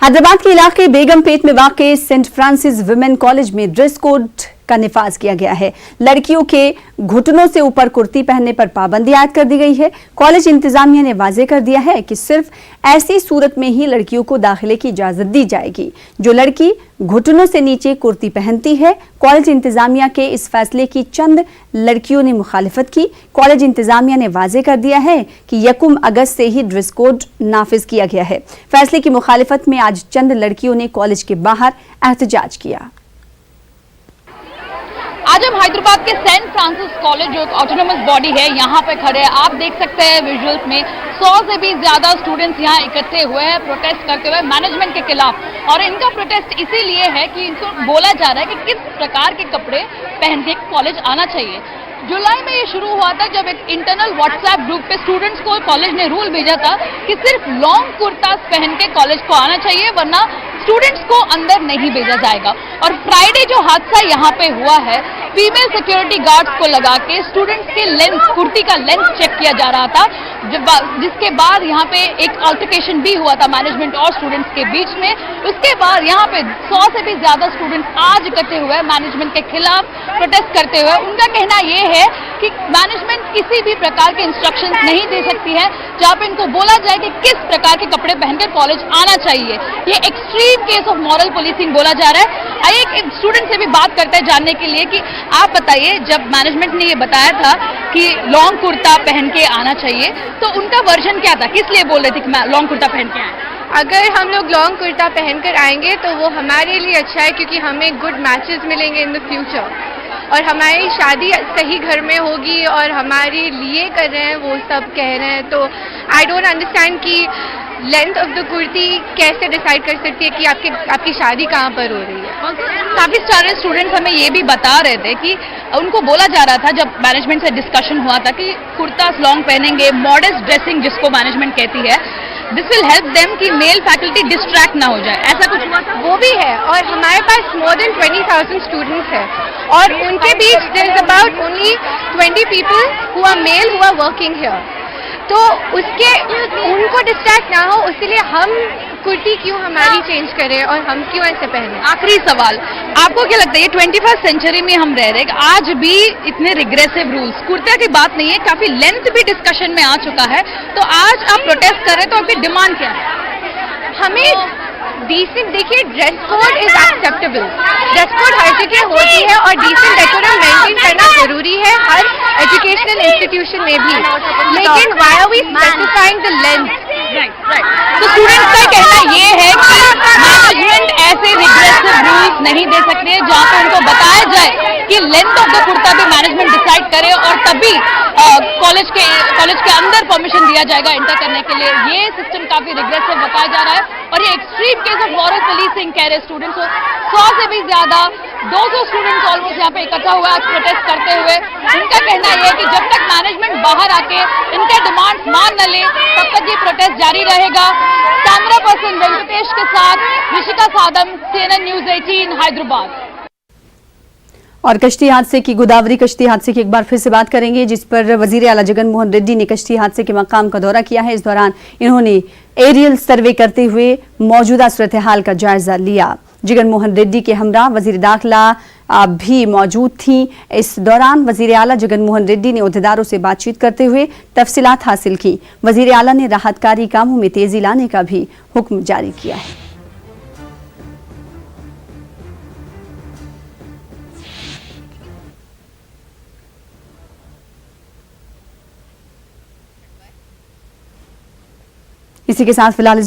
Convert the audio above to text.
हैदराबाद के इलाके बेगमपेट में वाक़ सेंट फ्रांसिस वुमेन कॉलेज में ड्रेस कोड का निफाज किया गया है। लड़कियों के घुटनों से ऊपर कुर्ती पहनने पर पाबंदी आयद कर दी गई है। कॉलेज इंतजामिया ने वाजे कर दिया है कि सिर्फ ऐसी सूरत में ही लड़कियों को दाखिले की इजाजत दी जाएगी जो लड़की घुटनों से नीचे कुर्ती पहनती है। कॉलेज इंतजामिया के इस फैसले की चंद लड़कियों ने मुखालिफत की। कॉलेज इंतजामिया ने वाजे कर दिया है कि 1 अगस्त से ही ड्रेस कोड नाफिज किया गया है। फैसले की मुखालिफत में आज चंद लड़कियों ने कॉलेज के बाहर एहतजाज किया। आज हम हैदराबाद के सेंट फ्रांसिस कॉलेज जो ऑटोनोमस बॉडी है यहाँ पे खड़े हैं। आप देख सकते हैं विजुअल्स में 100 से भी ज्यादा स्टूडेंट्स यहाँ इकट्ठे हुए हैं प्रोटेस्ट करते हुए मैनेजमेंट के खिलाफ। और इनका प्रोटेस्ट इसीलिए है कि इनको बोला जा रहा है कि किस प्रकार के कपड़े पहन के कॉलेज आना चाहिए। जुलाई में ये शुरू हुआ था जब एक इंटरनल व्हाट्सएप ग्रुप पे स्टूडेंट्स को कॉलेज ने रूल भेजा था कि सिर्फ लॉन्ग कुर्ता पहन के कॉलेज को आना चाहिए वरना स्टूडेंट्स को अंदर नहीं भेजा जाएगा। और फ्राइडे जो हादसा यहाँ पे हुआ है, फीमेल सिक्योरिटी गार्ड्स को लगा के स्टूडेंट्स के लेंथ, कुर्ती का लेंथ चेक किया जा रहा था, जिसके बाद यहाँ पे एक अल्टरकेशन भी हुआ था मैनेजमेंट और स्टूडेंट्स के बीच में। उसके बाद यहाँ पे 100 से भी ज्यादा स्टूडेंट्स आज इकट्ठे हुए मैनेजमेंट के खिलाफ प्रोटेस्ट करते हुए। उनका कहना यह है कि मैनेजमेंट किसी भी प्रकार के इंस्ट्रक्शंस नहीं दे सकती है जहाँ पे इनको बोला जाए कि किस प्रकार के कपड़े पहनकर कॉलेज आना चाहिए। ये extreme case of moral policing बोला जा रहा है। आइए एक स्टूडेंट से भी बात करते हैं जानने के लिए कि आप बताइए, जब मैनेजमेंट ने ये बताया था कि लॉन्ग कुर्ता पहन के आना चाहिए तो उनका वर्जन क्या था, किस लिए बोल रहे थे कि लॉन्ग कुर्ता पहन के आए? अगर हम लोग लॉन्ग कुर्ता पहनकर आएंगे तो वो हमारे लिए अच्छा है क्योंकि हमें गुड मैचेस मिलेंगे इन द फ्यूचर और हमारी शादी सही घर में होगी और हमारे लिए कर रहे हैं वो सब कह रहे हैं। तो आई डोंट अंडरस्टैंड कि लेंथ ऑफ द कुर्ती कैसे डिसाइड कर सकती है कि आपकी शादी कहाँ पर हो रही है। काफी सारे स्टूडेंट्स हमें ये भी बता रहे थे कि उनको बोला जा रहा था जब मैनेजमेंट से डिस्कशन हुआ था कि कुर्ता लॉन्ग पहनेंगे, मॉडेस्ट ड्रेसिंग जिसको मैनेजमेंट कहती है, दिस विल हेल्प देम कि मेल फैकल्टी डिस्ट्रैक्ट ना हो जाए। ऐसा कुछ हुआ था? वो भी है और हमारे पास मोर देन 20,000 स्टूडेंट्स हैं और उनके बीच there is about only 20 people who are male who are working here. तो उनको डिस्ट्रैक्ट ना हो इसलिए हम कुर्ती क्यों हमारी चेंज करें और हम क्यों ऐसे पहने। आखिरी सवाल, आपको क्या लगता है ये 21st सेंचुरी में हम रह रहे हैं, आज भी इतने रिग्रेसिव रूल्स, कुर्ते की बात नहीं है, काफी लेंथ भी डिस्कशन में आ चुका है, तो आज आप प्रोटेस्ट कर रहे हैं तो आपकी डिमांड क्या है? हमें डिसेंट, देखिए dress code is acceptable, dress code हर जगह होती है और डिसेंट डेकोरम मेंटेन करना जरूरी है हर एजुकेशनल इंस्टीट्यूशन में भी, लेकिन why are we specifying the length? तो स्टूडेंट्स का कहना ये है कि मैनेजमेंट ऐसे रिग्रेसिव रूल्स नहीं दे सकते जहाँ पे उनको बताया जाए कि लेंथ ऑफ द कुर्ता भी मैनेजमेंट डिसाइड करे और तभी कॉलेज के अंदर परमिशन दिया जाएगा एंटर करने के लिए। ये सिस्टम काफी रिग्रेसिव बताया जा रहा है और ये extreme case of moral policing कह रहे स्टूडेंट्स। 100 से भी ज्यादा 200 स्टूडेंट्स ऑलमोस्ट यहाँ पे इकट्ठा हुआ आज प्रोटेस्ट करते हुए। उनका कहना यह है कि जब तक मैनेजमेंट बाहर आके इनके डिमांड्स मान न ले तब तक ये प्रोटेस्ट जारी रहेगा। कैमरा पर्सन वेंकटेश के साथ ऋषिका सादम, CNN News 18 हैदराबाद। और कश्ती हादसे की, गोदावरी कश्ती हादसे की एक बार फिर से बात करेंगे जिस पर वजीर आला जगन मोहन रेड्डी ने कश्ती हादसे के मकाम का दौरा किया है। इस दौरान इन्होंने एरियल सर्वे करते हुए मौजूदा सूरत हाल का जायजा लिया। जगन मोहन रेड्डी के हमरा वजीर दाखिला भी मौजूद थी। इस दौरान वजीर आला जगन मोहन रेड्डी ने ओहदेदारों से बातचीत करते हुए तफसीलात हासिल की। वजीर आला ने राहतकारी कामों में तेजी लाने का भी हुक्म जारी किया है। इसी के साथ फिलहाल